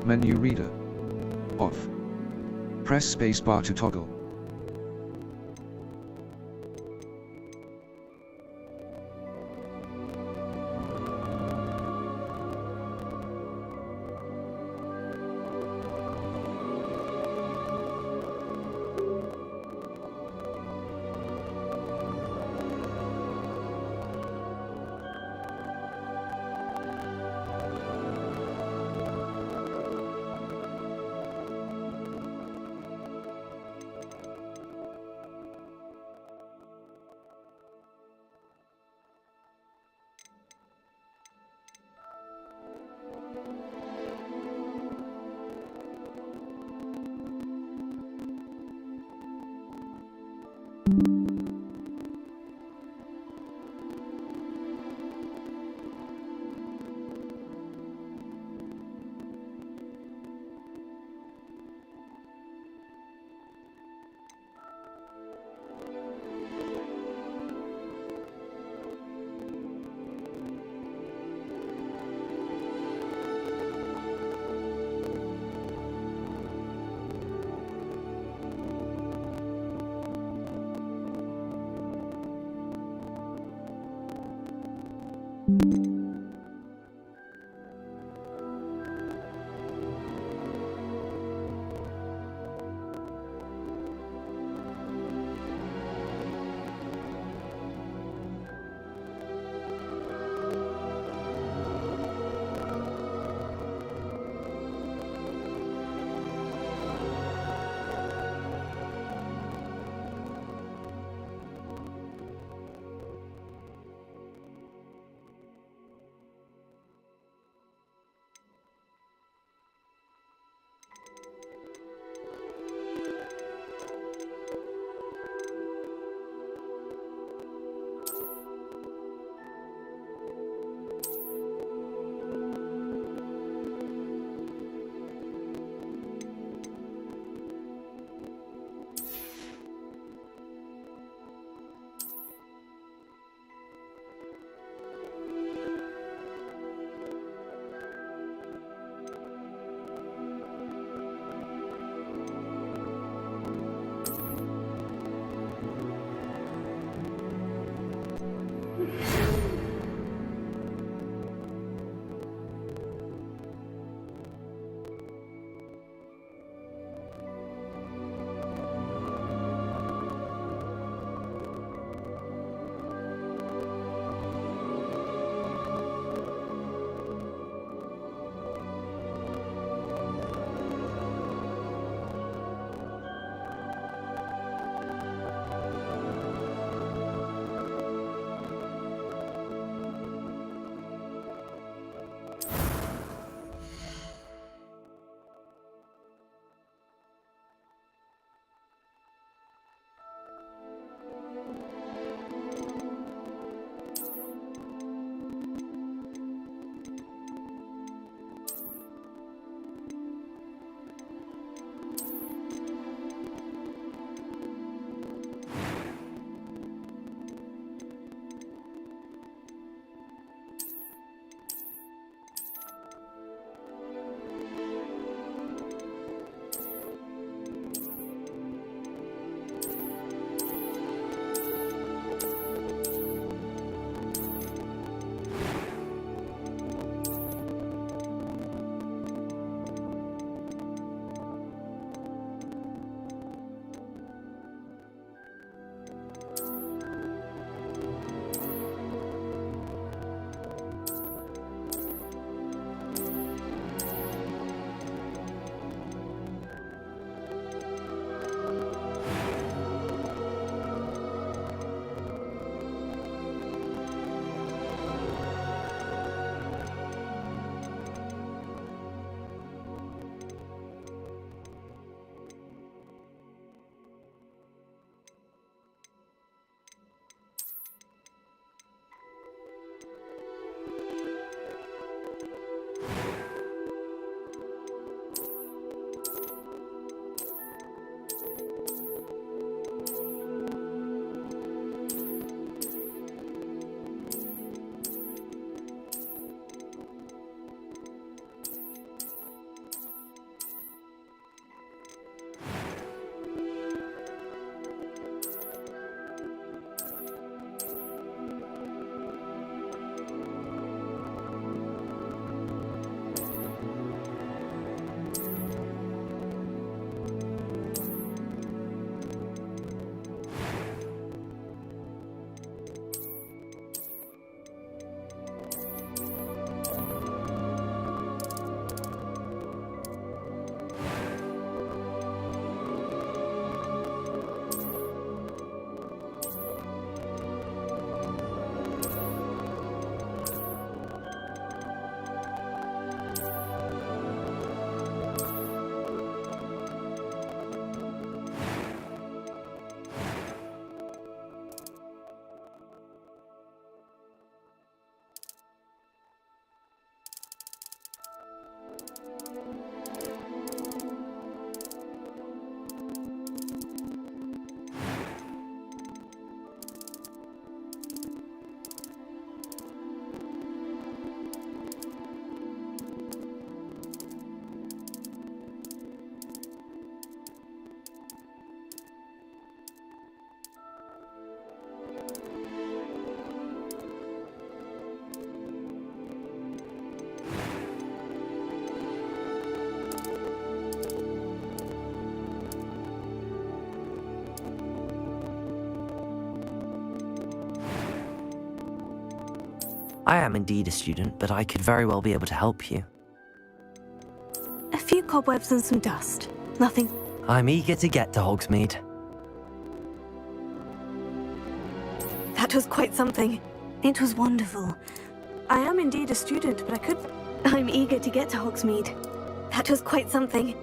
Menu reader. Off. Press spacebar to toggle. I am indeed a student, but I could very well be able to help you. A few cobwebs and some dust. Nothing. I'm eager to get to Hogsmeade. That was quite something. It was wonderful. I am indeed a student, but I could... I'm eager to get to Hogsmeade. That was quite something.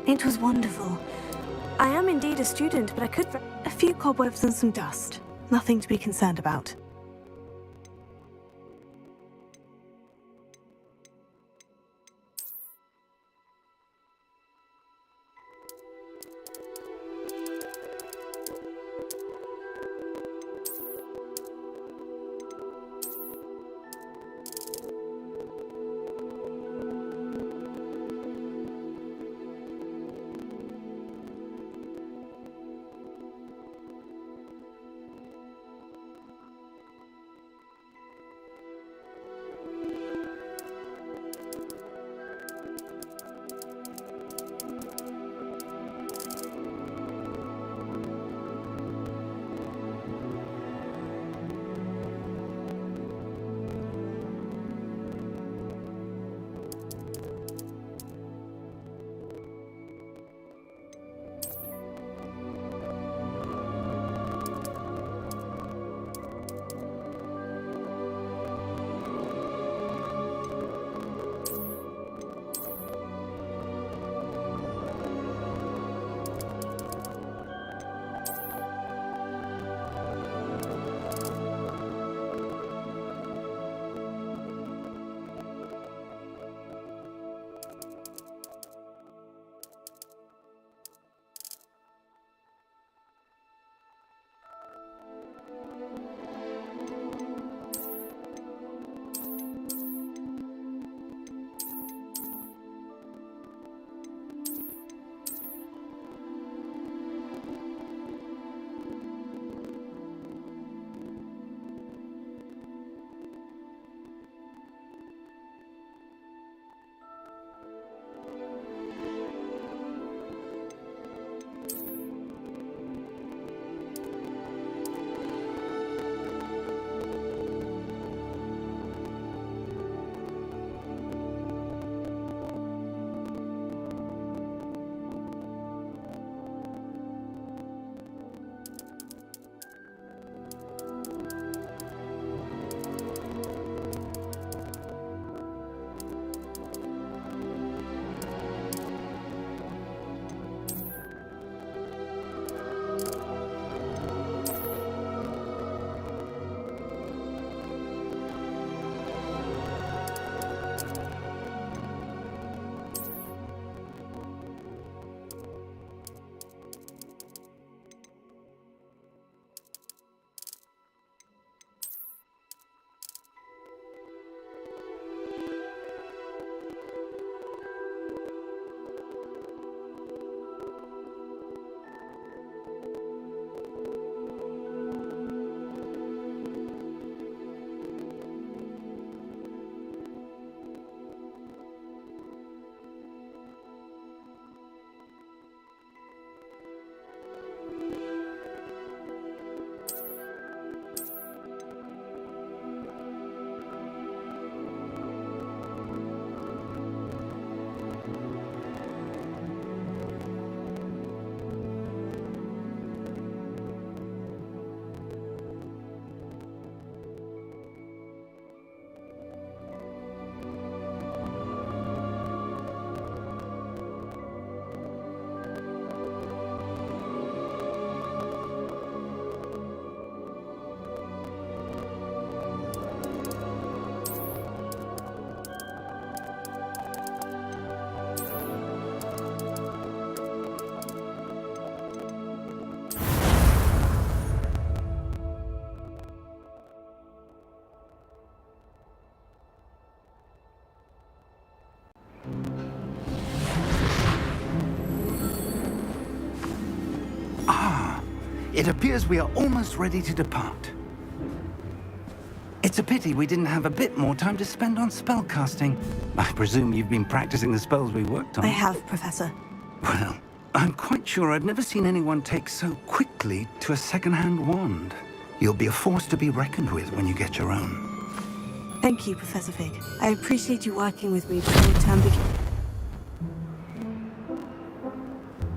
It was wonderful. I am indeed a student, but I could... A few cobwebs and some dust. Nothing to be concerned about. It appears we are almost ready to depart. It's a pity we didn't have a bit more time to spend on spellcasting. I presume you've been practicing the spells we worked on. I have, Professor. Well, I'm quite sure I've never seen anyone take so quickly to a second-hand wand. You'll be a force to be reckoned with when you get your own. Thank you, Professor Fig. I appreciate you working with me before the term begins.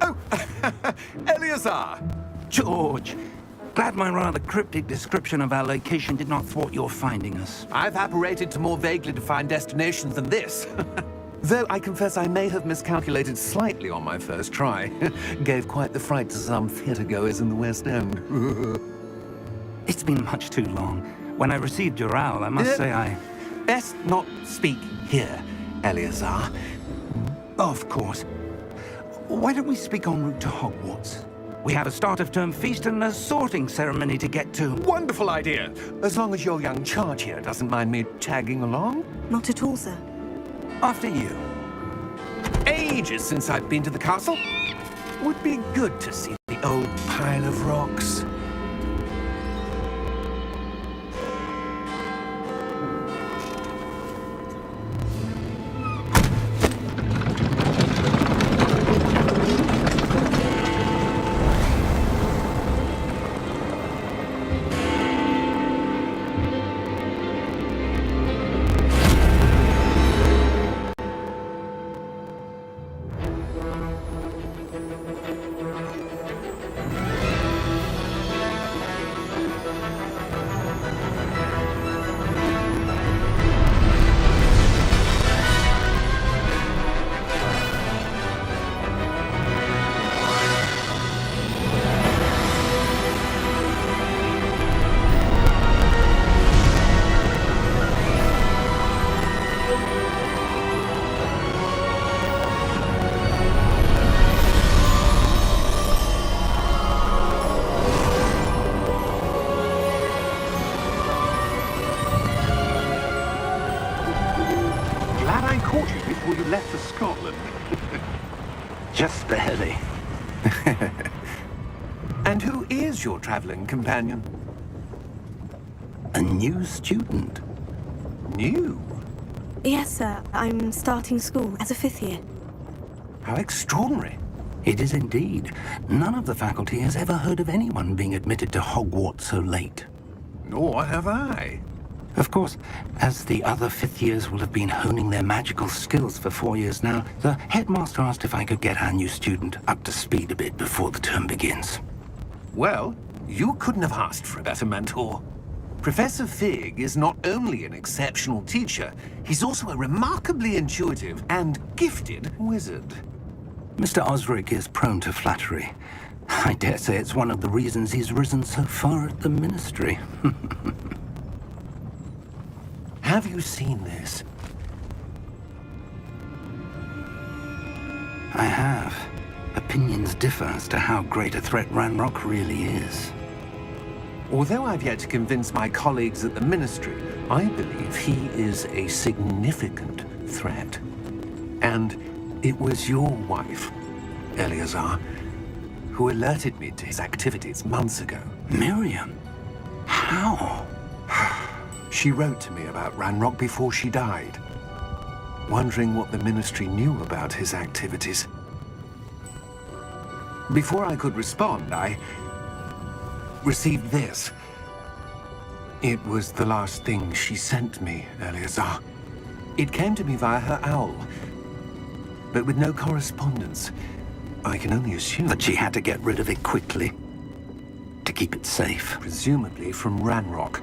Oh, Eleazar! George, glad my rather cryptic description of our location did not thwart your finding us. I've apparated to more vaguely defined destinations than this. Though I confess I may have miscalculated slightly on my first try. Gave quite the fright to some theatre-goers in the West End. It's been much too long. When I received your owl, I must say I... Best not speak here, Eleazar. Of course. Why don't we speak en route to Hogwarts? We have a start-of-term feast and a sorting ceremony to get to. Wonderful idea! As long as your young charge here doesn't mind me tagging along. Not at all, sir. After you. Ages since I've been to the castle. Would be good to see the old pile of rocks. Before you left for Scotland. Just barely. And who is your traveling companion? A new student. New? Yes, sir. I'm starting school as a 5th year. How extraordinary. It is indeed. None of the faculty has ever heard of anyone being admitted to Hogwarts so late. Nor have I. Of course, as the other 5th years will have been honing their magical skills for 4 years now, the headmaster asked if I could get our new student up to speed a bit before the term begins. Well, you couldn't have asked for a better mentor. Professor Fig is not only an exceptional teacher, he's also a remarkably intuitive and gifted wizard. Mr. Osric is prone to flattery. I dare say it's one of the reasons he's risen so far at the ministry. Have you seen this? I have. Opinions differ as to how great a threat Ranrock really is. Although I've yet to convince my colleagues at the Ministry, I believe he is a significant threat. And it was your wife, Eleazar, who alerted me to his activities months ago. Miriam? How? She wrote to me about Ranrock before she died, wondering what the Ministry knew about his activities. Before I could respond, I received this. It was the last thing she sent me, Eleazar. It came to me via her owl, but with no correspondence. I can only assume That she had to get rid of it quickly, to keep it safe. presumably from Ranrock.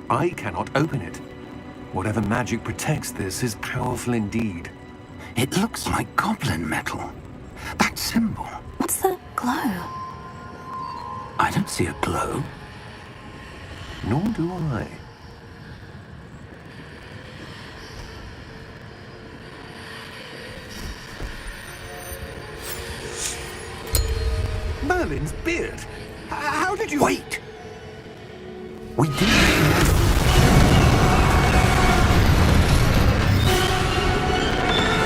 I cannot open it. Whatever magic protects this is powerful indeed. It looks like goblin metal. That symbol. What's that glow? I don't see a glow. Nor do I. Merlin's beard. How did you... Wait! We didn't know.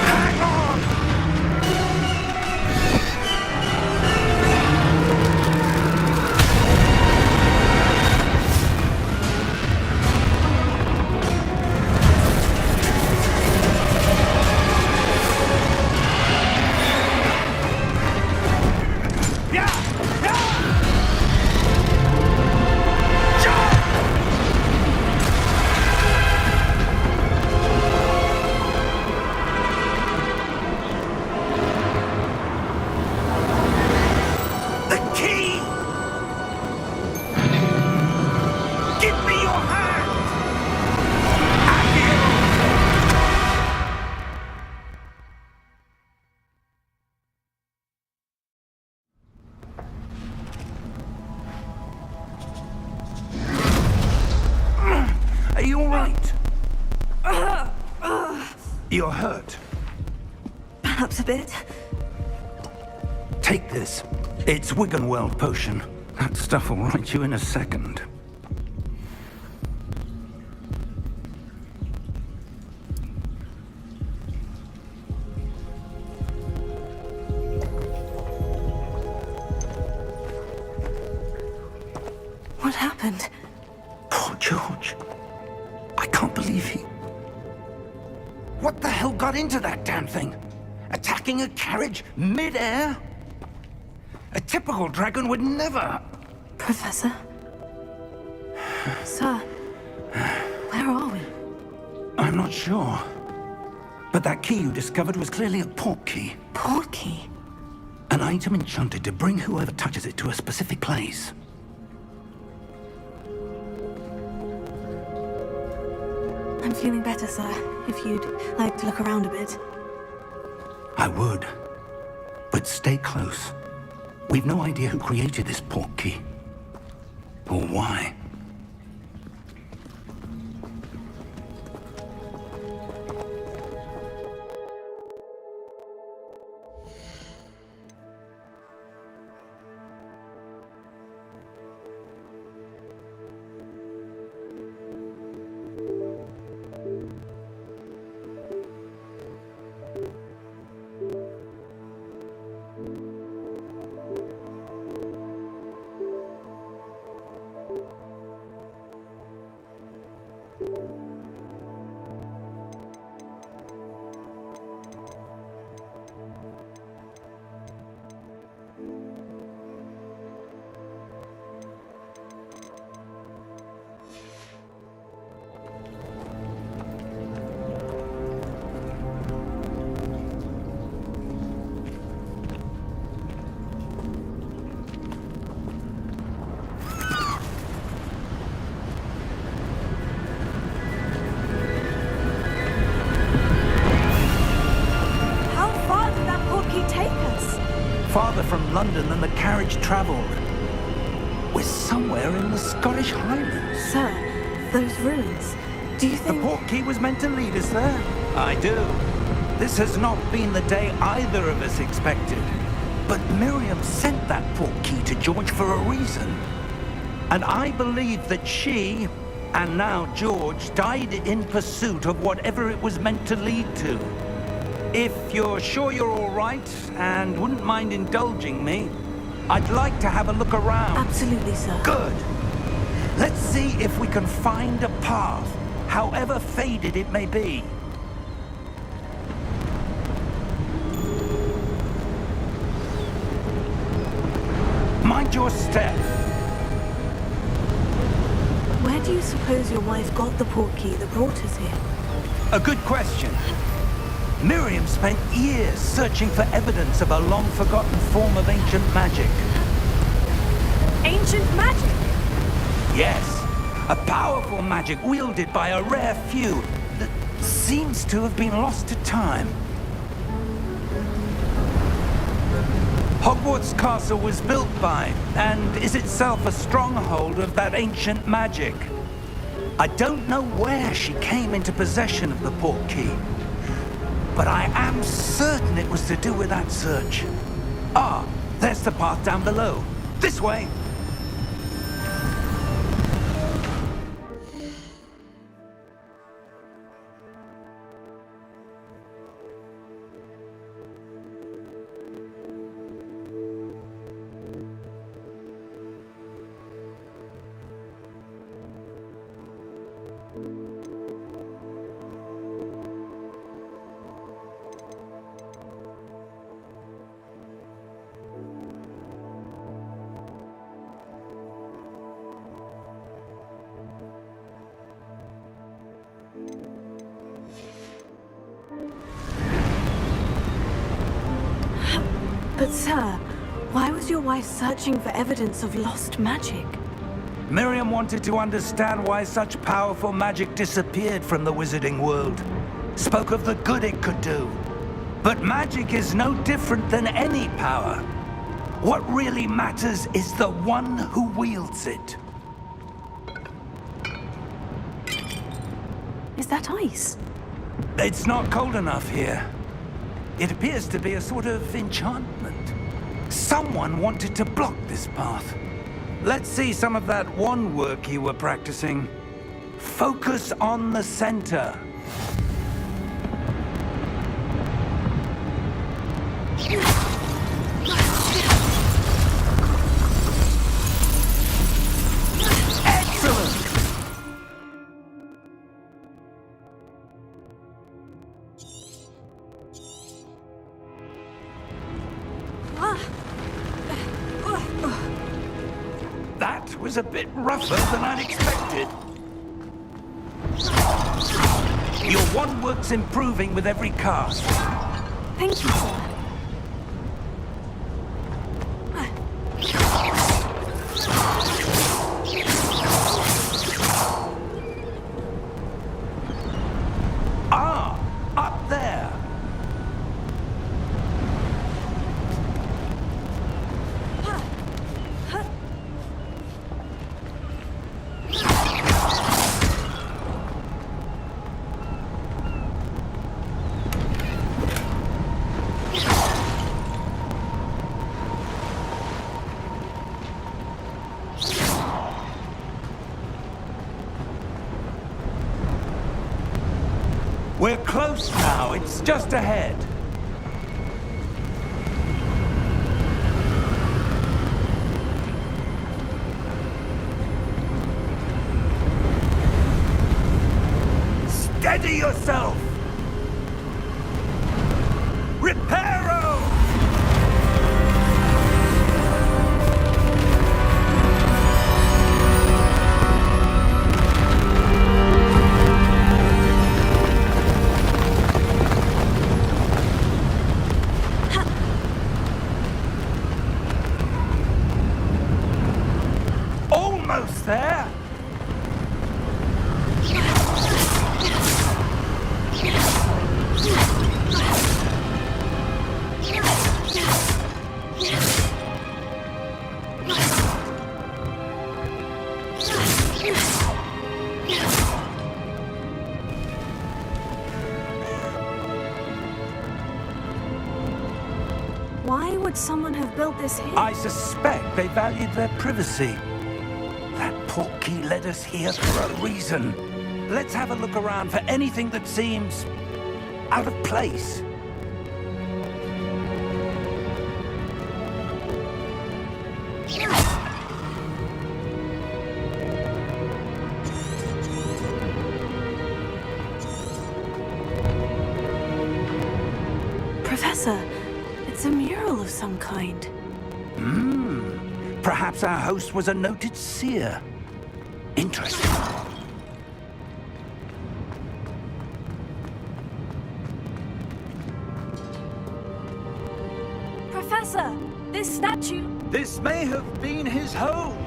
Hang on! You're hurt. Perhaps a bit. Take this. It's Wiggenweld potion. That stuff will right you in a second. What happened? Poor George. I can't believe he... What the hell got into that damn thing? Attacking a carriage mid-air? A typical dragon would never... Professor? Sir, where are we? I'm not sure. But that key you discovered was clearly a port key. Port key? An item enchanted to bring whoever touches it to a specific place. I'm feeling better, sir. If you'd like to look around a bit. I would. But stay close. We've no idea who created this port key. Or why. Farther from London than the carriage travelled. We're somewhere in the Scottish Highlands. Sir, those ruins. Do you The think... port key was meant to lead us there? I do. This has not been the day either of us expected. But Miriam sent that port key to George for a reason. And I believe that she, and now George, died in pursuit of whatever it was meant to lead to. If you're sure you're all right and wouldn't mind indulging me, I'd like to have a look around. Absolutely, sir. Good. Let's see if we can find a path, however faded it may be. Mind your step. Where do you suppose your wife got the port key that brought us here? A good question. Miriam spent years searching for evidence of a long-forgotten form of ancient magic. Ancient magic? Yes, a powerful magic wielded by a rare few that seems to have been lost to time. Hogwarts Castle was built by, and is itself a stronghold of that ancient magic. I don't know where she came into possession of the port key, but I am certain it was to do with that search. Ah, there's the path down below. This way. But sir, why was your wife searching for evidence of lost magic? Miriam wanted to understand why such powerful magic disappeared from the wizarding world. Spoke of the good it could do. But magic is no different than any power. What really matters is the one who wields it. Is that ice? It's not cold enough here. It appears to be a sort of enchantment. Someone wanted to block this path. Let's see some of that wand work you were practicing. Focus on the center. Excellent! That was a bit rougher than I'd expected. Your wand work's improving with every cast. Thank you, sir. Ah, up there. We're close now. It's just ahead. Steady yourself! Reparo! Almost there! Why would someone have built this here? I suspect they valued their privacy. That portkey led us here for a reason. Let's have a look around for anything that seems out of place. Professor, it's a mural of some kind. Perhaps our host was a noted seer. Interesting. Professor, this statue... This may have been his home.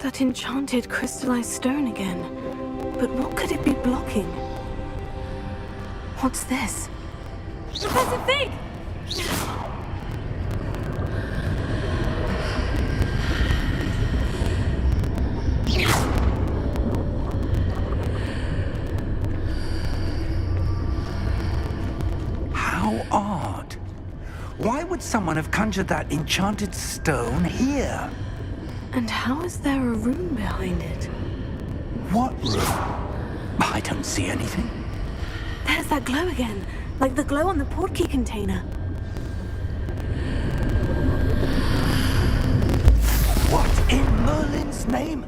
That enchanted crystallized stone again. But what could it be blocking? What's this? Professor Fig! How odd. Why would someone have conjured that enchanted stone here? And how is there a room behind it? What room? I don't see anything. There's that glow again, like the glow on the portkey container. What in Merlin's name?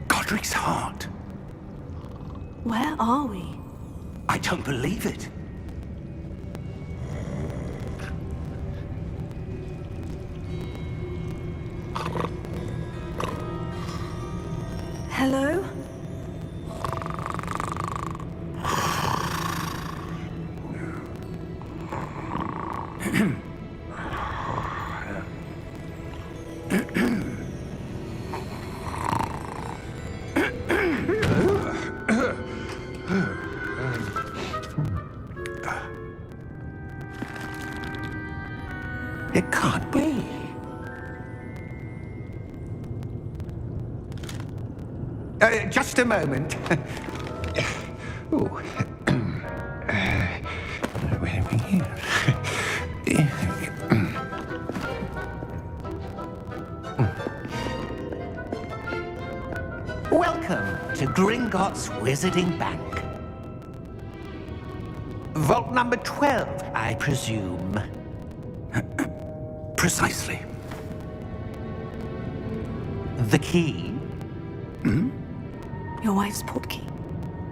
Godric's heart. Where are we? I don't believe it. Hello? It can't be. Just a moment. Ooh. Where are we here? Welcome to Gringotts Wizarding Bank. Vault number 12, I presume. Precisely. The key? Your wife's portkey.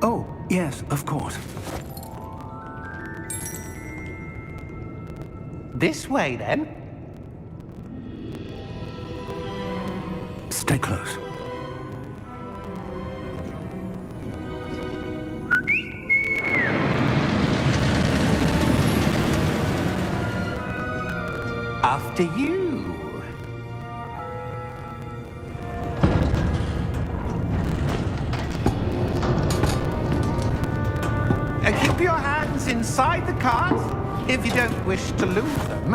Oh, yes, of course. This way, then. Stay close. After you. Keep your hands inside the cart if you don't wish to lose them.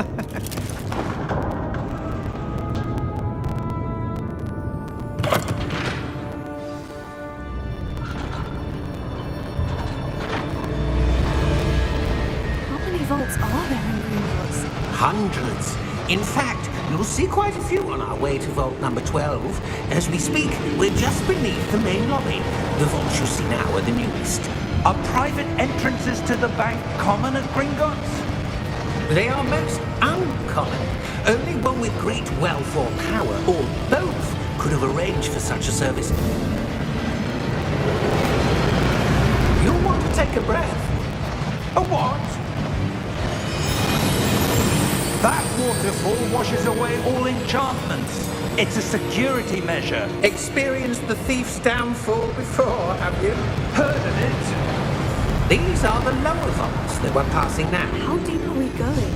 How many vaults are there in Gringotts? Hundreds. In fact, you'll see quite a few on our way to vault number 12. As we speak, we're just beneath the main lobby. The vaults you see now are the newest. Are private entrances to the bank common at Gringotts? They are most uncommon. Only one with great wealth or power, or both, could have arranged for such a service. You'll want to take a breath. A what? That waterfall washes away all enchantments. It's a security measure. Experienced the thief's downfall before, have you? Heard of it? These are the lower vaults that we're passing now. How deep are we going?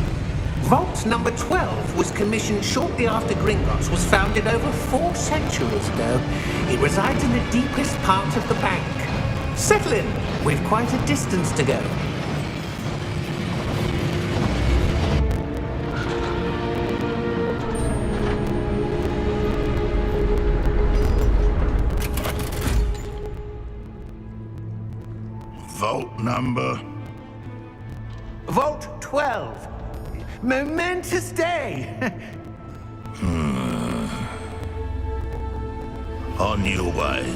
Vault number 12 was commissioned shortly after Gringotts was founded over 4 centuries ago. It resides in the deepest part of the bank. Settle in. We've quite a distance to go. Vault number? Vault 12. Momentous day. On your way.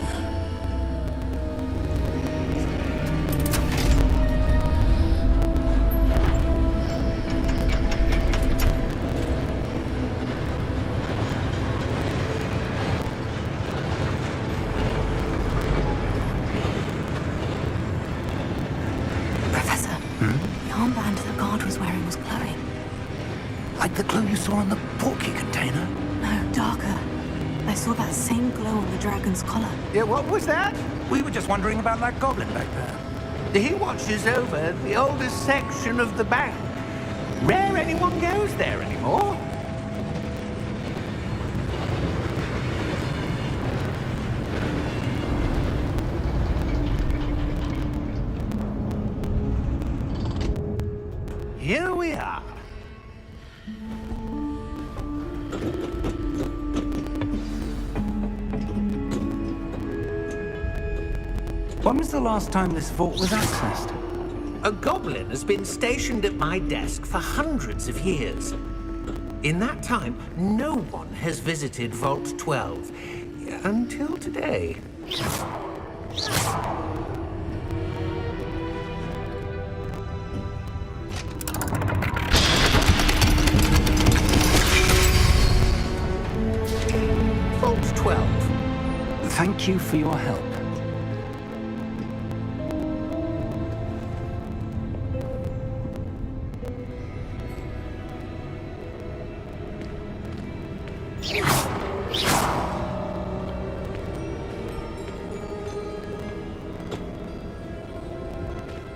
Professor, the armband the guard was wearing was glowing. Like the glow you saw on the portkey container? No, darker. I saw that same glow on the dragon's collar. Yeah, what was that? We were just wondering about that goblin back there. He watches over the oldest section of the bank. Rare anyone goes there anymore. Here we are. When was the last time this vault was accessed? A goblin has been stationed at my desk for hundreds of years. In that time, no one has visited Vault 12. Until today. Vault 12. Thank you for your help.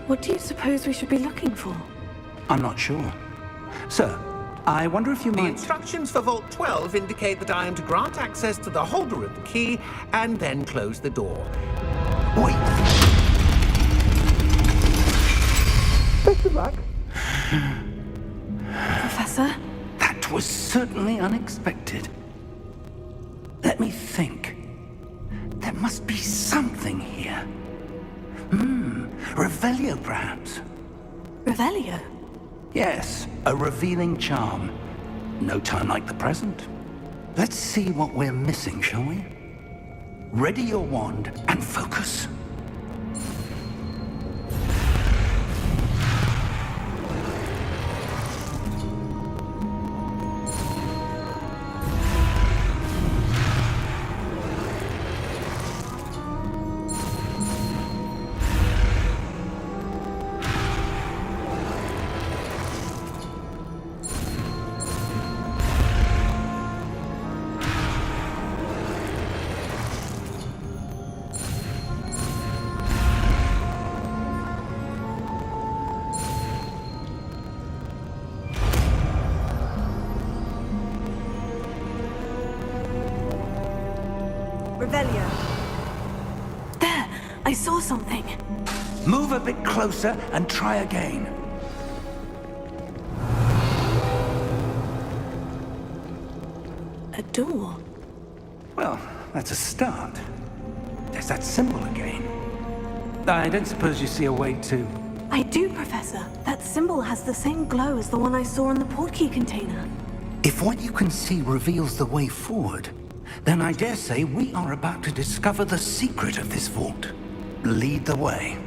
What do you suppose we should be looking for? I'm not sure. Sir, I wonder if you The might... instructions for Vault 12 indicate that I am to grant access to the holder of the key and then close the door. Wait! Best of luck. Professor? That That was certainly unexpected. Let me think. There must be something here. Revelio, perhaps? Revelio? Yes, a revealing charm. No time like the present. Let's see what we're missing, shall we? Ready your wand and focus. Revelio. There! I saw something. Move a bit closer and try again. A door. Well, that's a start. There's that symbol again. I don't suppose you see a way to... I do, Professor. That symbol has the same glow as the one I saw in the portkey container. If what you can see reveals the way forward, then I dare say we are about to discover the secret of this vault. Lead the way.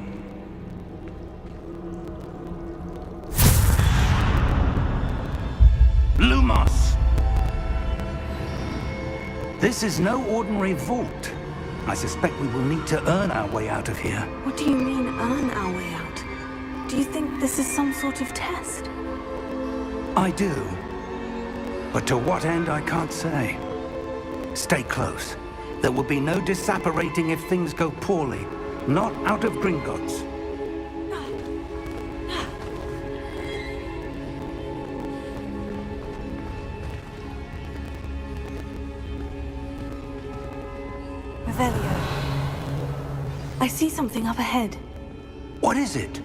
Lumos! This is no ordinary vault. I suspect we will need to earn our way out of here. What do you mean, earn our way out? Do you think this is some sort of test? I do. But to what end, I can't say. Stay close. There will be no disapparating if things go poorly. Not out of Gringotts. Revelio. I see something up ahead. What is it?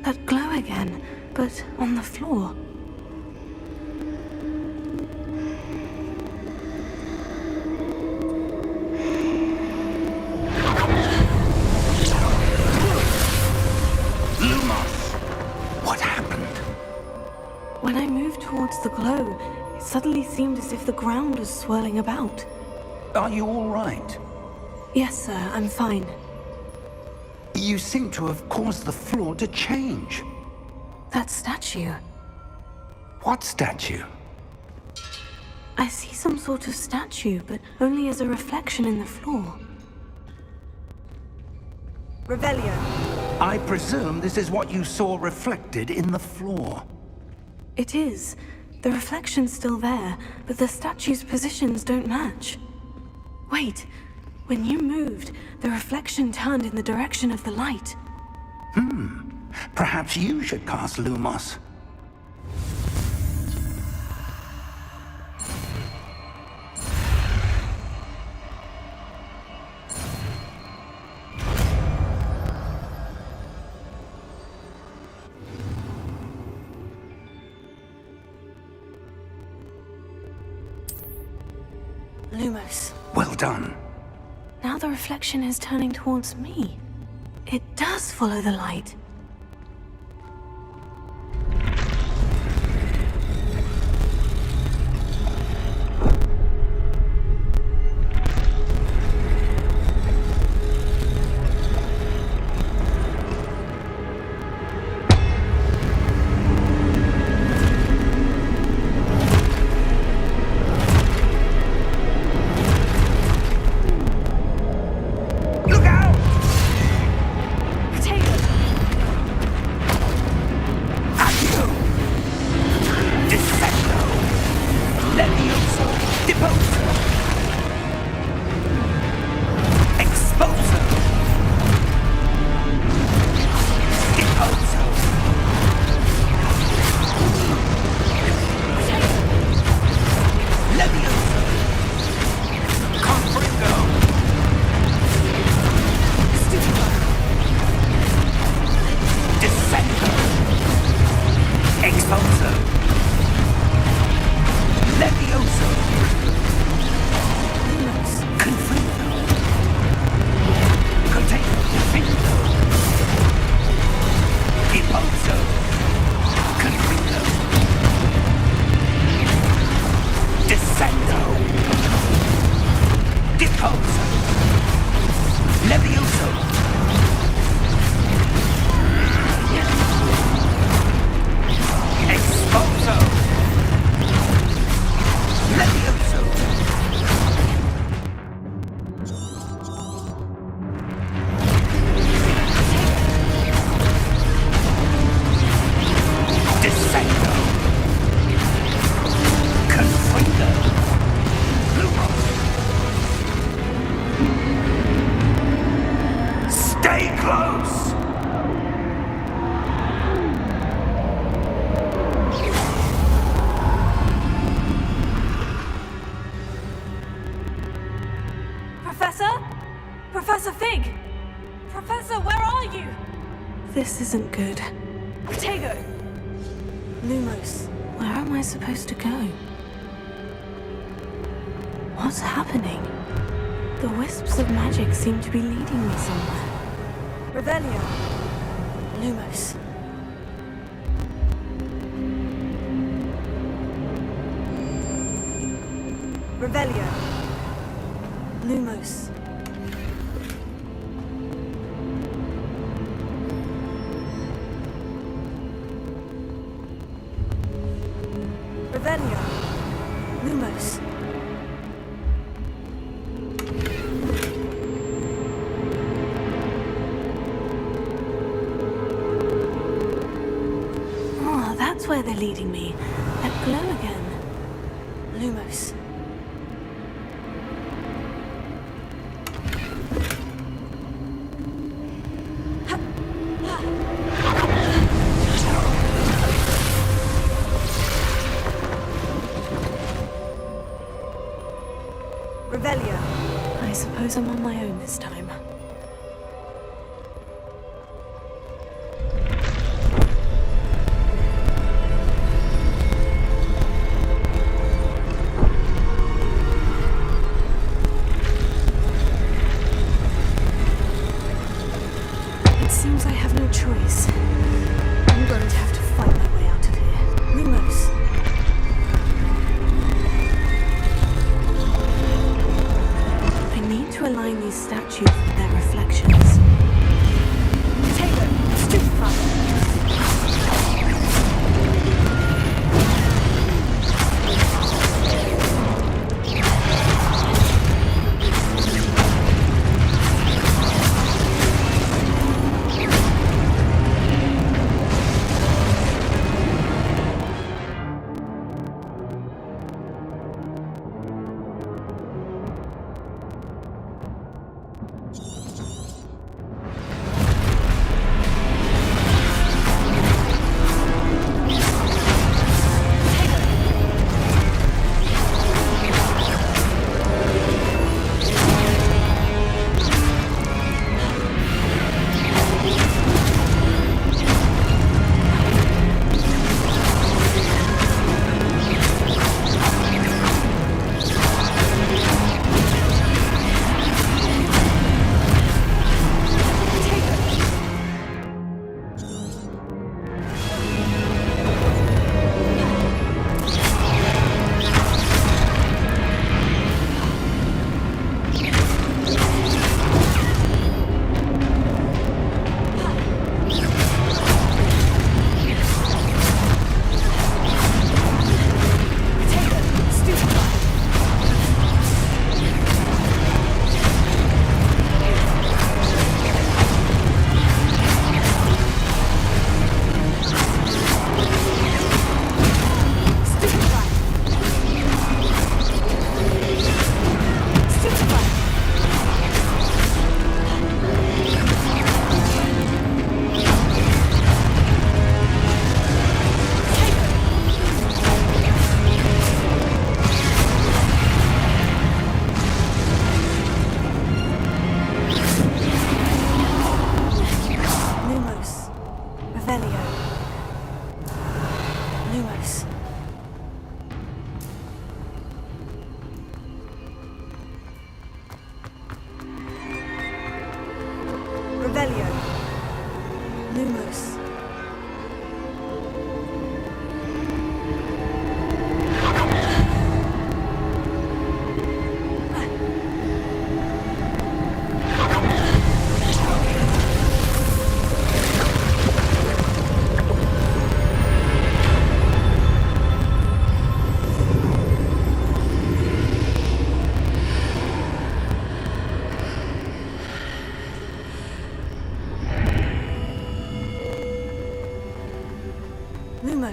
That glow again, but on the floor. When I moved towards the glow, it suddenly seemed as if the ground was swirling about. Are you all right? Yes, sir, I'm fine. You seem to have caused the floor to change. That statue. What statue? I see some sort of statue, but only as a reflection in the floor. Revelio. I presume this is what you saw reflected in the floor. It is. The reflection's still there, but the statue's positions don't match. Wait. When you moved, the reflection turned in the direction of the light. Perhaps you should cast Lumos. Lumos. Well done. Now the reflection is turning towards me. It does follow the light. Expulso. Levioso. Expulso. Levioso. Descendo. Confringo. Lumos. Stay close. Professor? Professor Fig! Professor, where are you? This isn't good. Protego! Lumos, where am I supposed to go? What's happening? The wisps of magic seem to be leading me somewhere. Revelio. Lumos. Revelio. Lumos. Revelio. Lumos. Oh, that's where they're leading me. That glow again. Lumos. Revelio. I suppose I'm on my own this time. It seems I have no choice. I'm going to have to fight my way out of here. Lumos. I need to align these statues with their reflections. Taylor, stupefy!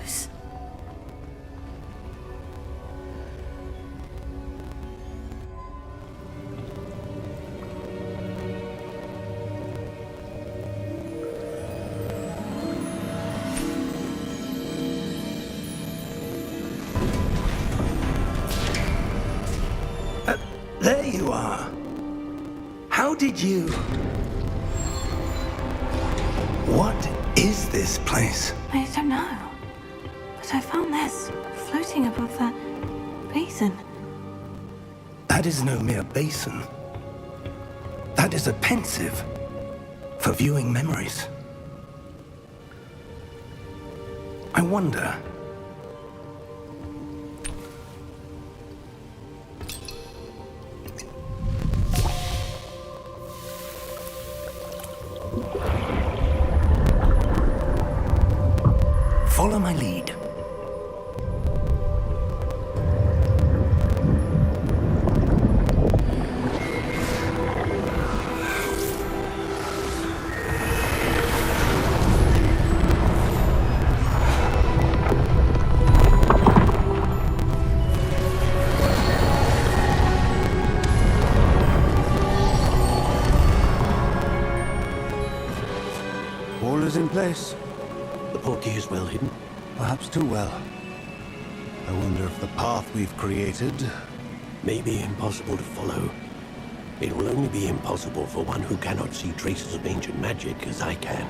close. There you are. How did you... What is this place? I don't know. But I found this floating above that basin. That is no mere basin. That is a pensive for viewing memories. I wonder... Follow my lead. All is in place. The portkey is well hidden. Perhaps too well. I wonder if the path we've created... May be impossible to follow. It will only be impossible for one who cannot see traces of ancient magic as I can.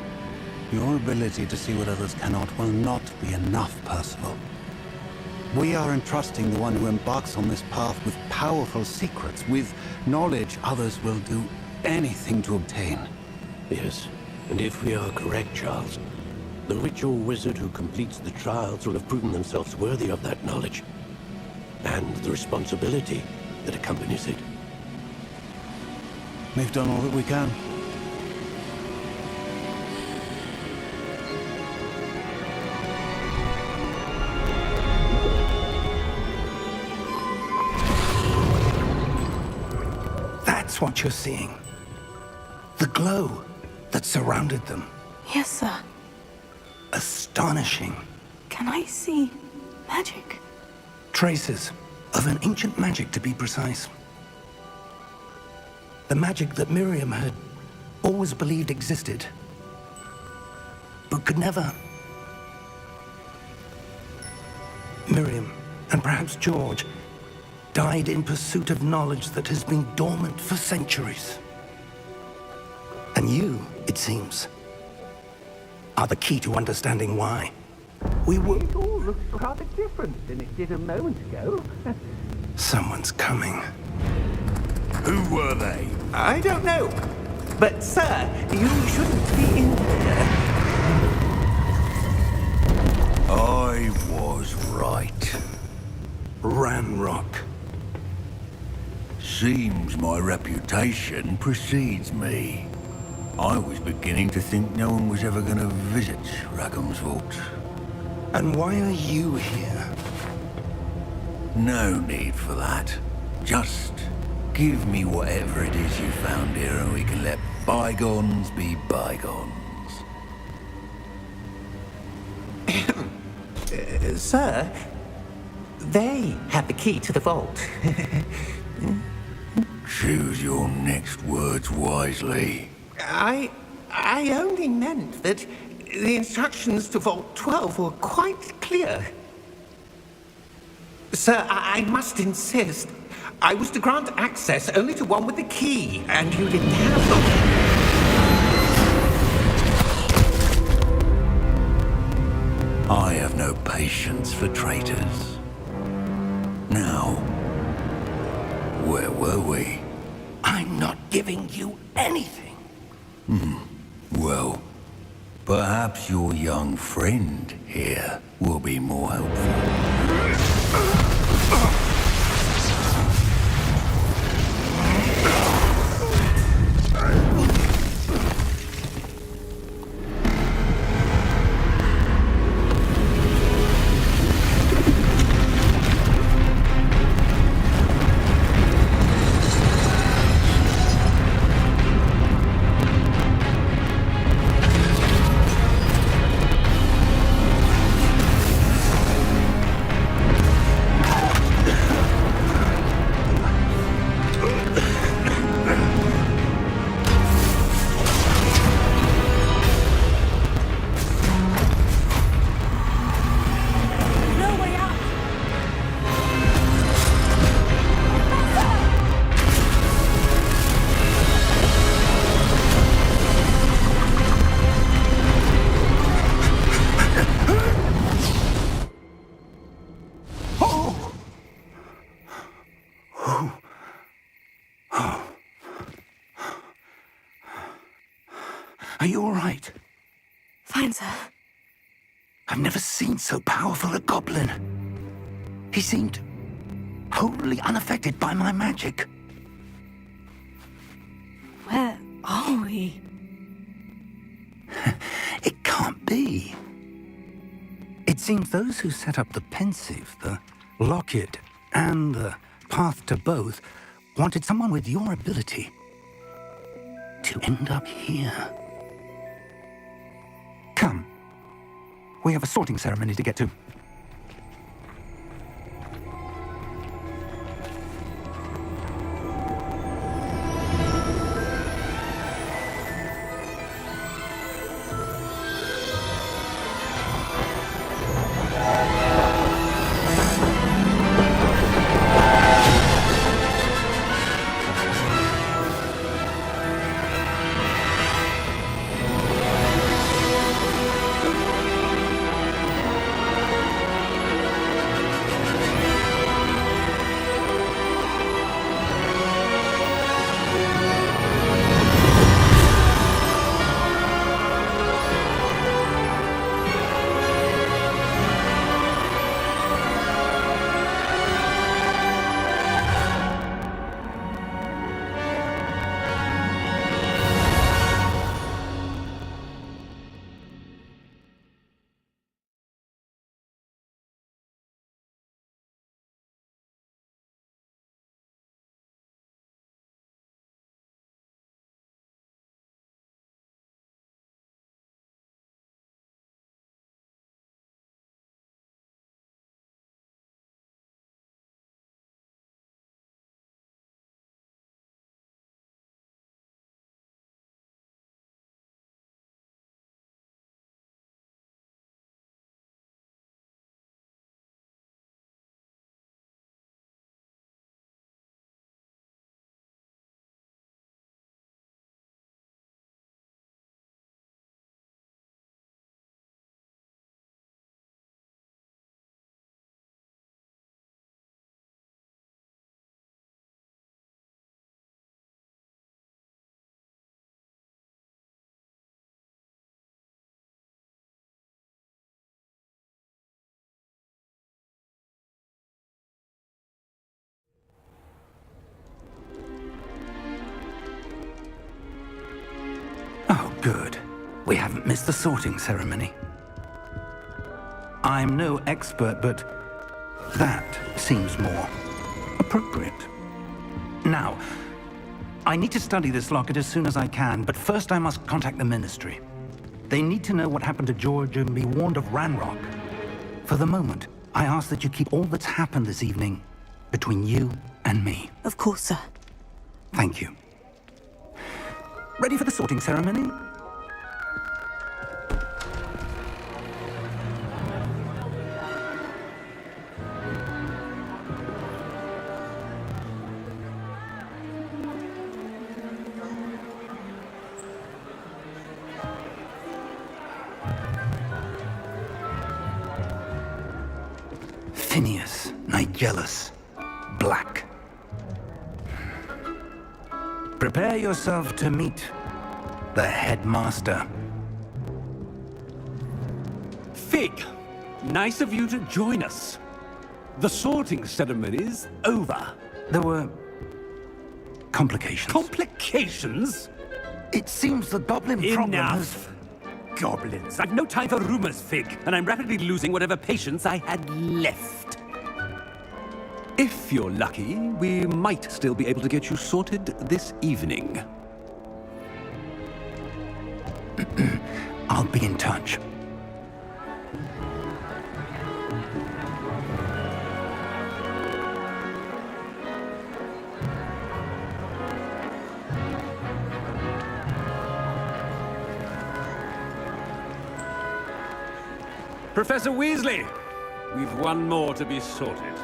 Your ability to see what others cannot will not be enough, Percival. We are entrusting the one who embarks on this path with powerful secrets, with knowledge others will do anything to obtain. Yes, and if we are correct, Charles, the ritual wizard who completes the trials will have proven themselves worthy of that knowledge, and the responsibility that accompanies it. We've done all that we can. That's what you're seeing. The glow that surrounded them. Yes, sir. Astonishing. Can I see magic? Traces of an ancient magic, to be precise. The magic that Miriam had always believed existed, but could never. Miriam, and perhaps George, died in pursuit of knowledge that has been dormant for centuries. And you, it seems, are the key to understanding why. We were... It all looks rather different than it did a moment ago. Someone's coming. Who were they? I don't know. But, sir, you shouldn't be in here. I was right. Ranrock. Seems my reputation precedes me. I was beginning to think no one was ever going to visit Rackham's vault. And why are you here? No need for that. Just give me whatever it is you found here and we can let bygones be bygones. Sir, they have the key to the vault. Choose your next words wisely. I only meant that the instructions to Vault 12 were quite clear. Sir, I must insist. I was to grant access only to one with the key, and you didn't have them. I have no patience for traitors. Now, where were we? I'm not giving you anything. Well, perhaps your young friend here will be more helpful. Are you all right? Fine, sir. I've never seen so powerful a goblin. He seemed wholly unaffected by my magic. Where are we? It can't be. It seems those who set up the pensive, the locket, and the path to both wanted someone with your ability to end up here. Come. We have a sorting ceremony to get to. Oh, good. We haven't missed the sorting ceremony. I'm no expert, but that seems more appropriate. Now, I need to study this locket as soon as I can, but first I must contact the Ministry. They need to know what happened to George and be warned of Ranrock. For the moment, I ask that you keep all that's happened this evening between you and me. Of course, sir. Thank you. Ready for the sorting ceremony? Phineas, Nigellus, Black. Prepare yourself to meet the headmaster. Fig, nice of you to join us. The sorting ceremony's over. There were complications. Complications? It seems the goblin problem has... Enough! Goblins. I've no time for rumors, Fig, and I'm rapidly losing whatever patience I had left. If you're lucky, we might still be able to get you sorted this evening. I'll be in touch. Professor Weasley, we've one more to be sorted.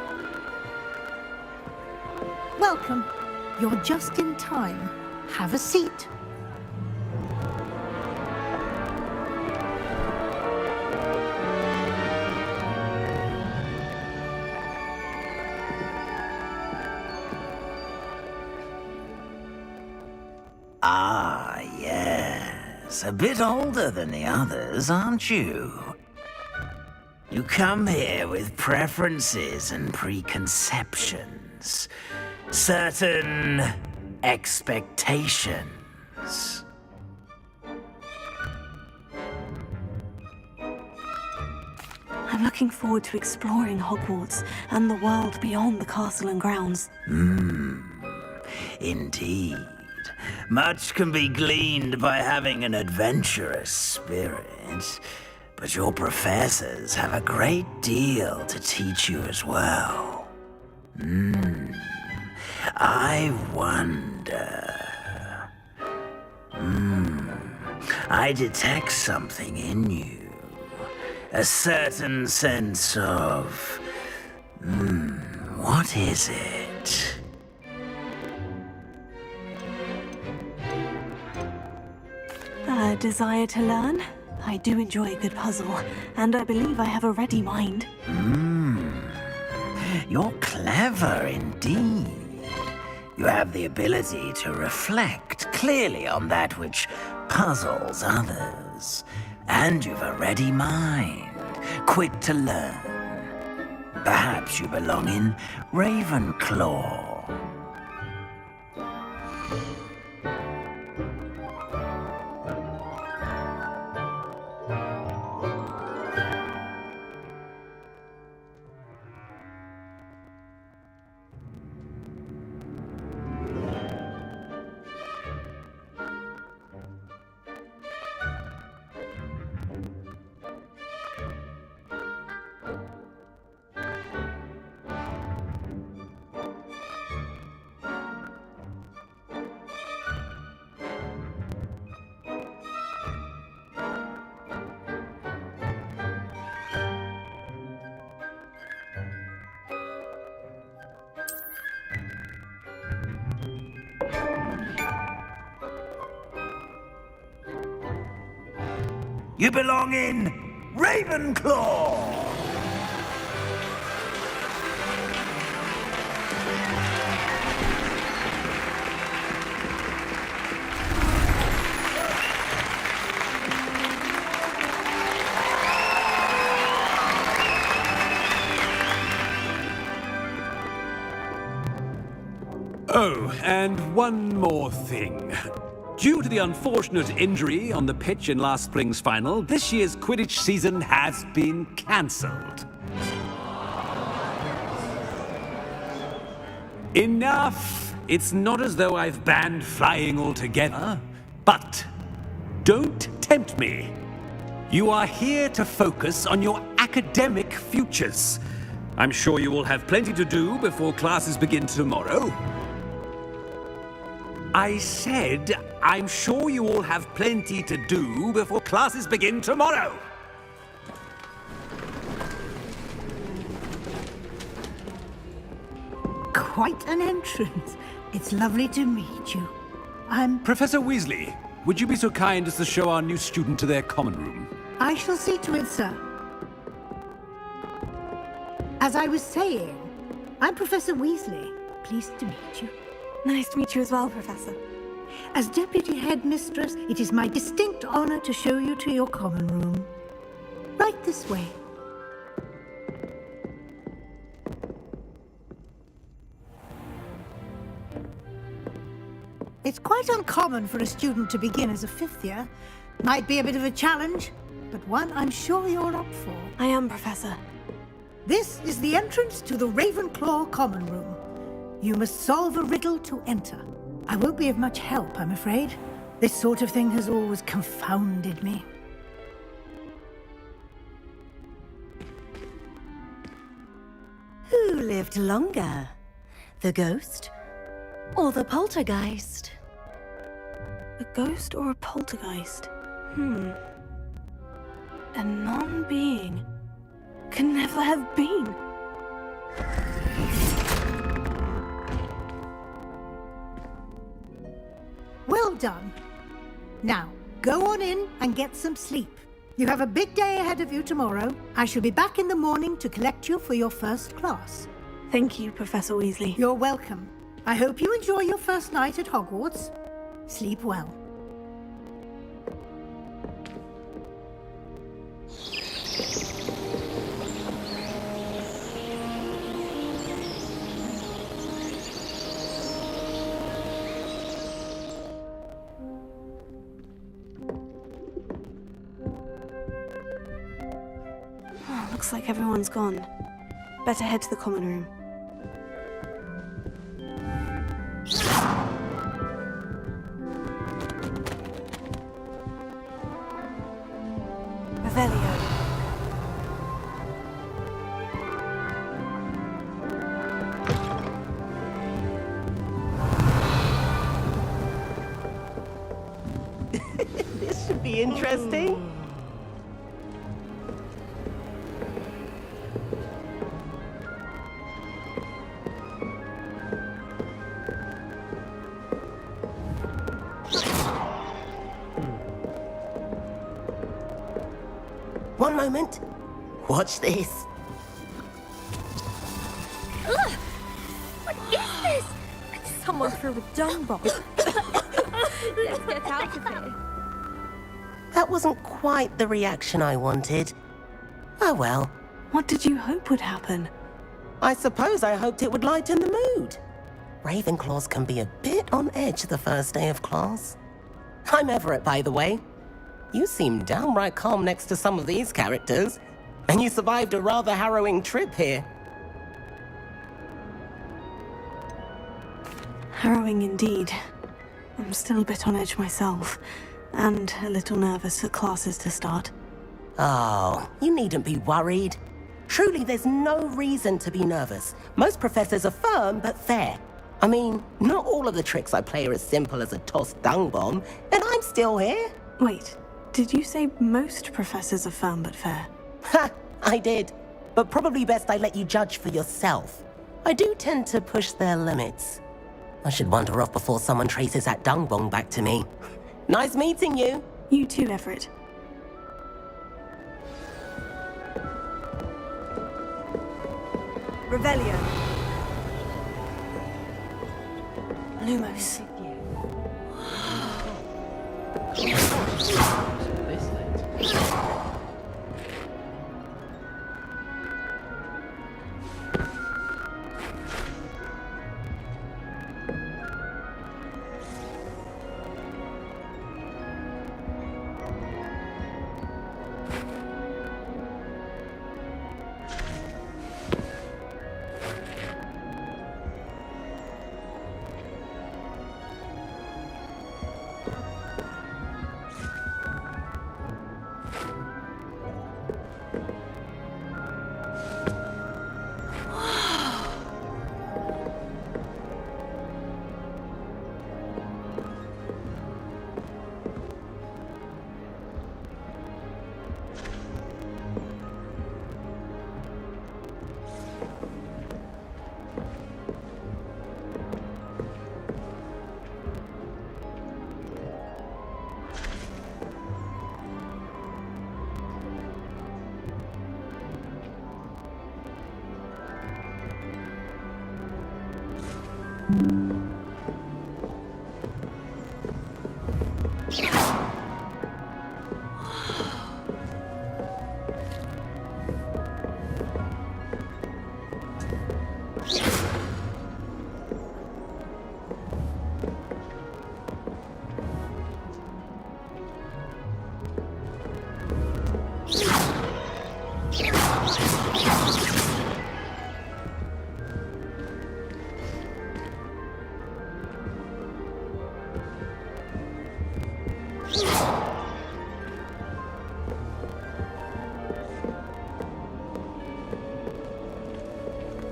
Welcome. You're just in time. Have a seat. Ah, yes. A bit older than the others, aren't you? You come here with preferences and preconceptions. Certain expectations. I'm looking forward to exploring Hogwarts and the world beyond the castle and grounds. Indeed. Much can be gleaned by having an adventurous spirit, but your professors have a great deal to teach you as well. I wonder... I detect something in you. A certain sense of... what is it? A desire to learn? I do enjoy a good puzzle, and I believe I have a ready mind. You're clever indeed. You have the ability to reflect clearly on that which puzzles others. And you've a ready mind, quick to learn. Perhaps you belong in Ravenclaw. You belong in Ravenclaw! Oh, and one more thing. Due to the unfortunate injury on the pitch in last spring's final, this year's Quidditch season has been cancelled. Enough! It's not as though I've banned flying altogether, but don't tempt me. You are here to focus on your academic futures. I'm sure you will have plenty to do before classes begin tomorrow. I said, I'm sure you all have plenty to do before classes begin tomorrow. Quite an entrance. It's lovely to meet you. I'm... Professor Weasley, would you be so kind as to show our new student to their common room? I shall see to it, sir. As I was saying, I'm Professor Weasley. Pleased to meet you. Nice to meet you as well, Professor. As Deputy Headmistress, it is my distinct honor to show you to your common room. Right this way. It's quite uncommon for a student to begin as a fifth year. Might be a bit of a challenge, but one I'm sure you're up for. I am, Professor. This is the entrance to the Ravenclaw common room. You must solve a riddle to enter. I won't be of much help, I'm afraid. This sort of thing has always confounded me. Who lived longer? The ghost or the poltergeist? A ghost or a poltergeist? A non-being can never have been. Well done. Now, go on in and get some sleep. You have a big day ahead of you tomorrow. I shall be back in the morning to collect you for your first class. Thank you, Professor Weasley. You're welcome. I hope you enjoy your first night at Hogwarts. Sleep well. Looks like everyone's gone. Better head to the common room. Revelio. This should be interesting. One moment. Watch this. Ugh! What is this? Someone threw a dung bomb. Let's get out of here. That wasn't quite the reaction I wanted. Oh well. What did you hope would happen? I suppose I hoped it would lighten the mood. Ravenclaws can be a bit on edge the first day of class. I'm Everett, by the way. You seem downright calm next to some of these characters, and you survived a rather harrowing trip here. Harrowing indeed. I'm still a bit on edge myself, and a little nervous for classes to start. Oh, you needn't be worried. Truly, there's no reason to be nervous. Most professors are firm but fair. I mean, not all of the tricks I play are as simple as a tossed dung bomb, and I'm still here. Wait, did you say most professors are firm but fair? Ha! I did. But probably best I let you judge for yourself. I do tend to push their limits. I should wander off before someone traces that dung bomb back to me. Nice meeting you. You too, Everett. Revelio. Lumos.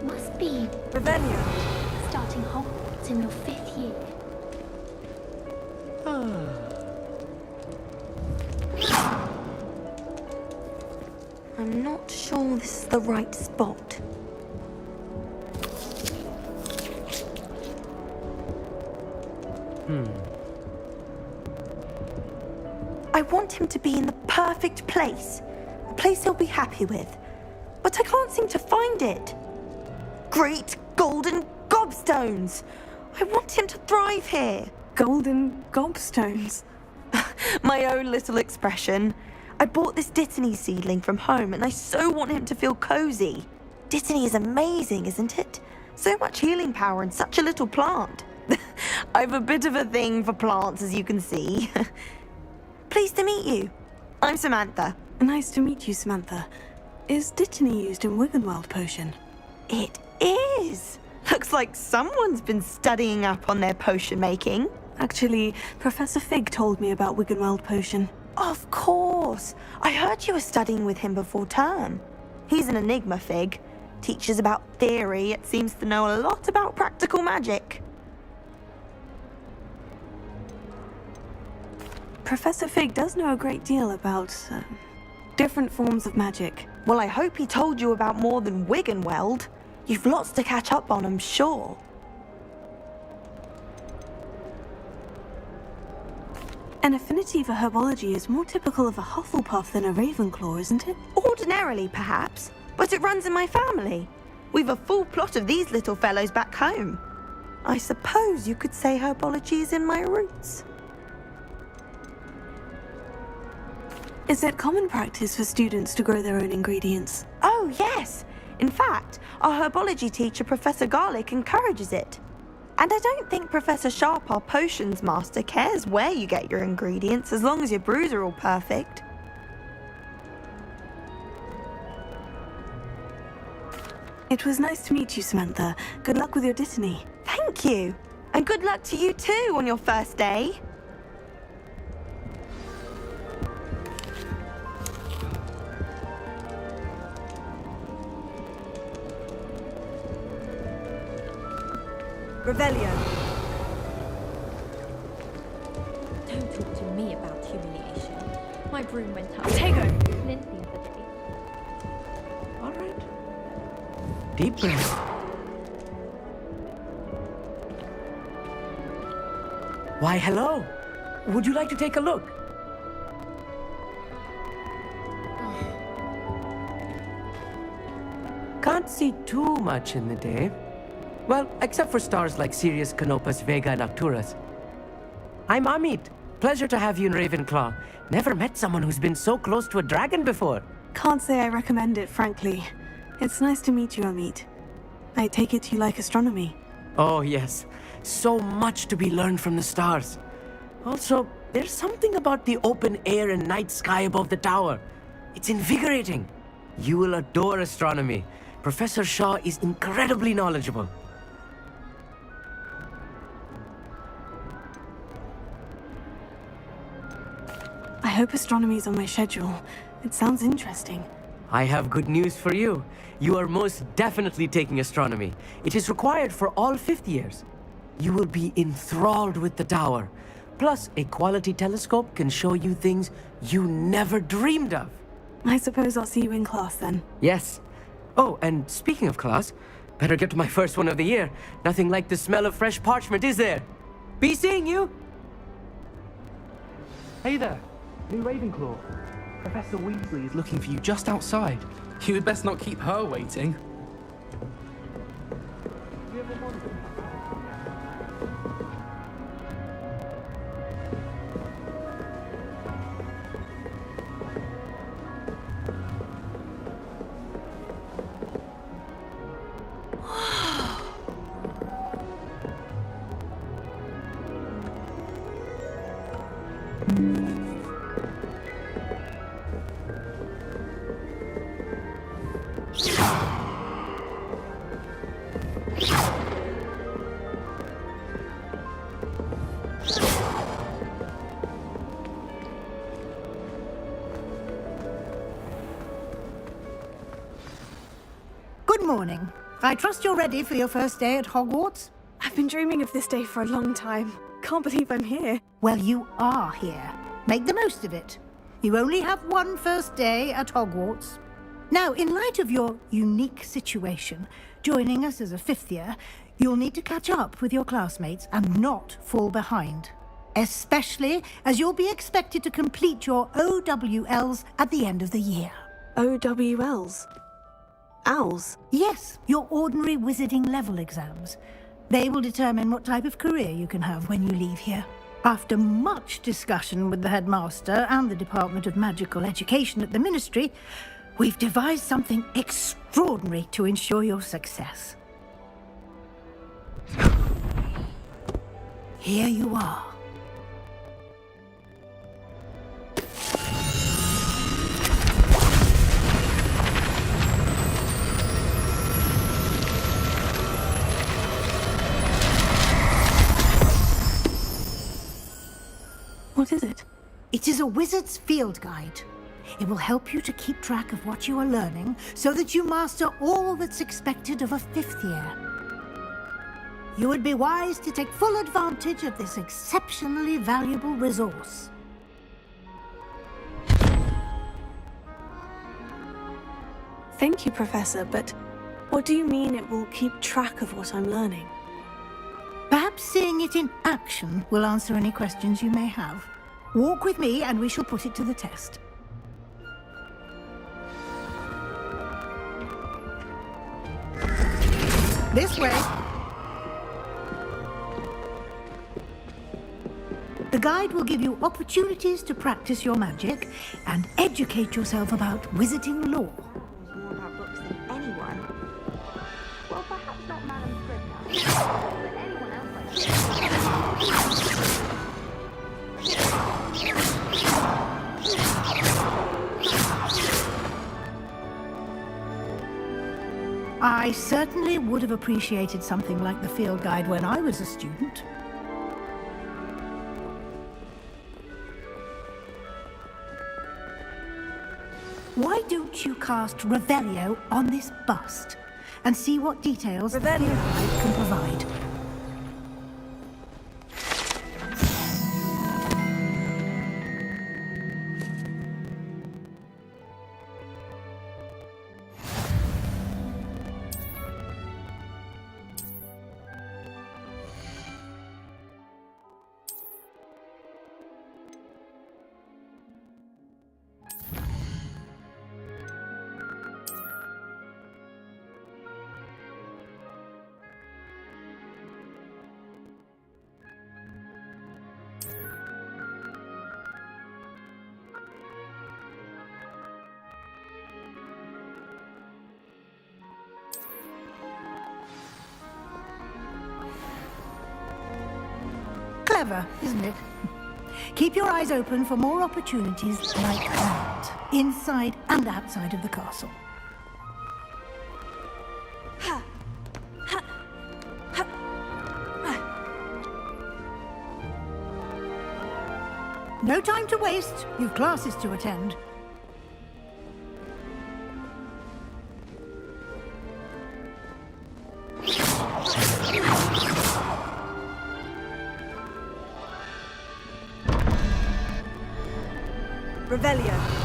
Must be Revelio. starting Hogwarts in your 5th year. I'm not sure this is the right spot. I want him to be in the perfect place. A place he'll be happy with. But I can't seem to find it. Great golden gobstones! I want him to thrive here. Golden gobstones. My own little expression. I bought this Dittany seedling from home and I so want him to feel cozy. Dittany is amazing, isn't it? So much healing power in such a little plant. I've a bit of a thing for plants, as you can see. Pleased to meet you. I'm Samantha. Nice to meet you, Samantha. Is Dittany used in Wiggenweld potion? It is. Looks like someone's been studying up on their potion making. Actually, Professor Fig told me about Wiggenweld potion. Of course. I heard you were studying with him before term. He's an enigma, Fig. Teaches about theory, yet seems to know a lot about practical magic. Professor Fig does know a great deal about different forms of magic. Well, I hope he told you about more than Wiggenweld. You've lots to catch up on, I'm sure. An affinity for herbology is more typical of a Hufflepuff than a Ravenclaw, isn't it? Ordinarily, perhaps, but it runs in my family. We've a full plot of these little fellows back home. I suppose you could say herbology is in my roots. Is it common practice for students to grow their own ingredients? Oh, yes. In fact, our herbology teacher, Professor Garlick, encourages it. And I don't think Professor Sharp, our potions master, cares where you get your ingredients as long as your brews are all perfect. It was nice to meet you, Samantha. Good luck with your Dittany. Thank you. And good luck to you too on your first day. Revelio. Don't talk to me about humiliation. My broom went up. Tego! Flint the other day. All right. Deep breath. Why, hello. Would you like to take a look? Can't see too much in the day. Well, except for stars like Sirius, Canopus, Vega, and Arcturus. I'm Amit. Pleasure to have you in Ravenclaw. Never met someone who's been so close to a dragon before. Can't say I recommend it, frankly. It's nice to meet you, Amit. I take it you like astronomy. Oh, yes. So much to be learned from the stars. Also, there's something about the open air and night sky above the tower. It's invigorating. You will adore astronomy. Professor Shaw is incredibly knowledgeable. I hope astronomy's on my schedule. It sounds interesting. I have good news for you. You are most definitely taking astronomy. It is required for all 5th years. You will be enthralled with the tower. Plus, a quality telescope can show you things you never dreamed of. I suppose I'll see you in class then. Yes. Oh, and speaking of class, better get to my first one of the year. Nothing like the smell of fresh parchment, is there? Be seeing you! Hey there, new Ravenclaw. Professor Weasley is looking for you just outside. You had best not keep her waiting. Good morning. I trust you're ready for your first day at Hogwarts? I've been dreaming of this day for a long time. Can't believe I'm here. Well, you are here. Make the most of it. You only have one first day at Hogwarts. Now, in light of your unique situation, joining us as a 5th year, you'll need to catch up with your classmates and not fall behind. Especially as you'll be expected to complete your OWLs at the end of the year. OWLs? Owls? Yes, your ordinary wizarding level exams. They will determine what type of career you can have when you leave here. After much discussion with the headmaster and the Department of Magical Education at the Ministry, we've devised something extraordinary to ensure your success. Here you are. What is it? It is a wizard's field guide. It will help you to keep track of what you are learning so that you master all that's expected of a 5th year. You would be wise to take full advantage of this exceptionally valuable resource. Thank you, Professor, but what do you mean it will keep track of what I'm learning? Perhaps seeing it in action will answer any questions you may have. Walk with me and we shall put it to the test. This way. The guide will give you opportunities to practice your magic and educate yourself about wizarding lore. More about books than anyone. Well, perhaps not Madam Scrivener, but anyone else like I certainly would have appreciated something like the field guide when I was a student. Why don't you cast Revelio on this bust and see what details the field guide can provide? Clever, isn't it? Keep your eyes open for more opportunities like that, inside and outside of the castle. No time to waste. You've classes to attend. Revelio.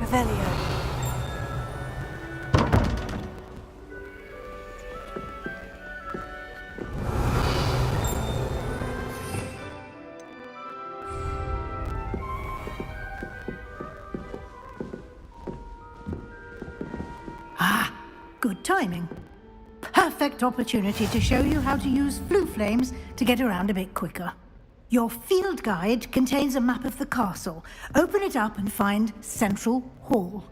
Revelio. Ah, good timing. Perfect opportunity to show you how to use flue flames to get around a bit quicker. Your field guide contains a map of the castle. Open it up and find Central Hall.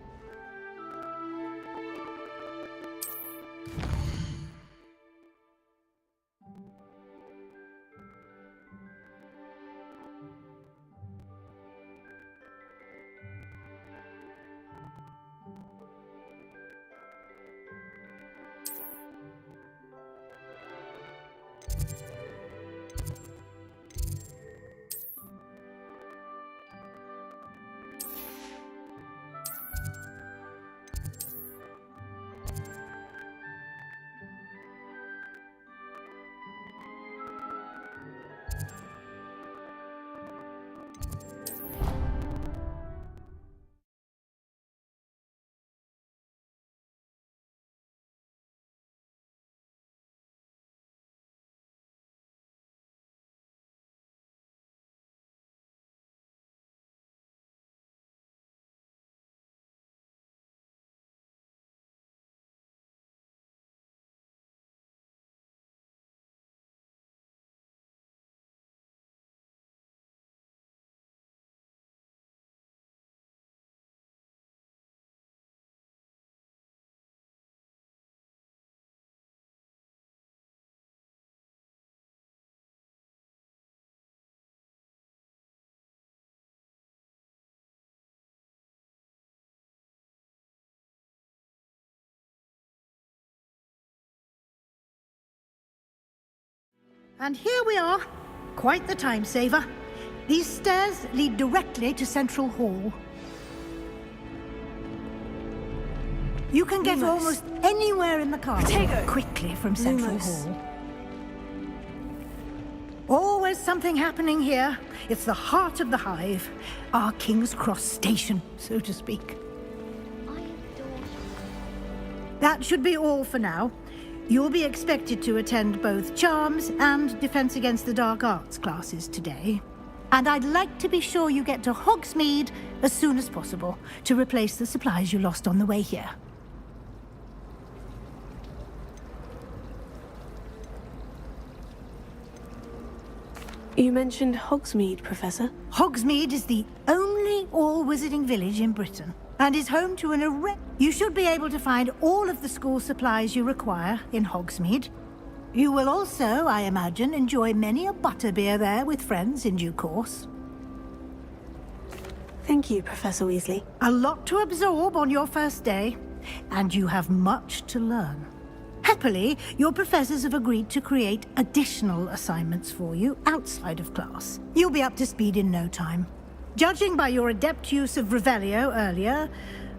And here we are. Quite the time saver. These stairs lead directly to Central Hall. You can get almost anywhere in the castle quickly from Central Hall. Always something happening here. It's the heart of the hive. Our King's Cross station, so to speak. That should be all for now. You'll be expected to attend both Charms and Defense Against the Dark Arts classes today. And I'd like to be sure you get to Hogsmeade as soon as possible to replace the supplies you lost on the way here. You mentioned Hogsmeade, Professor. Hogsmeade is the only all-wizarding village in Britain and is home to an array. You should be able to find all of the school supplies you require in Hogsmeade. You will also, I imagine, enjoy many a butterbeer there with friends in due course. Thank you, Professor Weasley. A lot to absorb on your first day, and you have much to learn. Happily, your professors have agreed to create additional assignments for you outside of class. You'll be up to speed in no time. Judging by your adept use of Revelio earlier,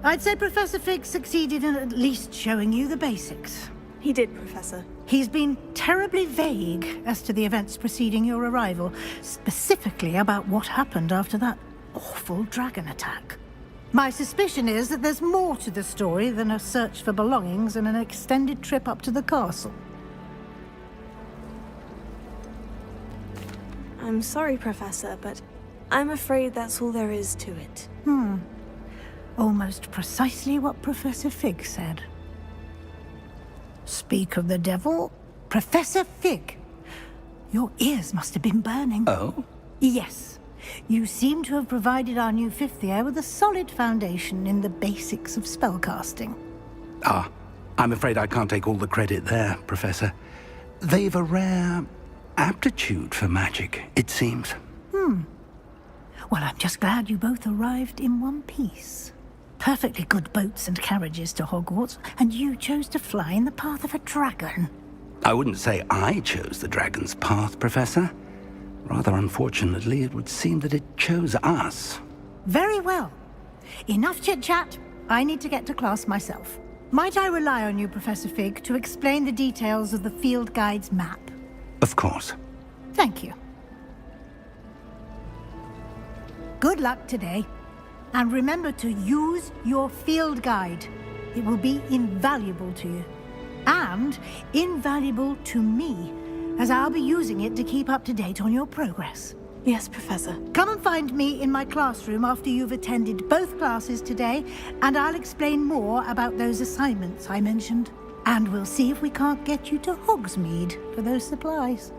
I'd say Professor Fig succeeded in at least showing you the basics. He did, Professor. He's been terribly vague as to the events preceding your arrival, specifically about what happened after that awful dragon attack. My suspicion is that there's more to the story than a search for belongings and an extended trip up to the castle. I'm sorry, Professor, but I'm afraid that's all there is to it. Almost precisely what Professor Fig said. Speak of the devil, Professor Fig. Your ears must have been burning. Oh? Yes. You seem to have provided our new fifth year with a solid foundation in the basics of spellcasting. Ah, I'm afraid I can't take all the credit there, Professor. They've a rare aptitude for magic, it seems. Well, I'm just glad you both arrived in one piece. Perfectly good boats and carriages to Hogwarts, and you chose to fly in the path of a dragon. I wouldn't say I chose the dragon's path, Professor. Rather unfortunately, it would seem that it chose us. Very well. Enough chit-chat. I need to get to class myself. Might I rely on you, Professor Fig, to explain the details of the field guide's map? Of course. Thank you. Good luck today. And remember to use your field guide. It will be invaluable to you. And invaluable to me, as I'll be using it to keep up to date on your progress. Yes, Professor. Come and find me in my classroom after you've attended both classes today, and I'll explain more about those assignments I mentioned. And we'll see if we can't get you to Hogsmeade for those supplies.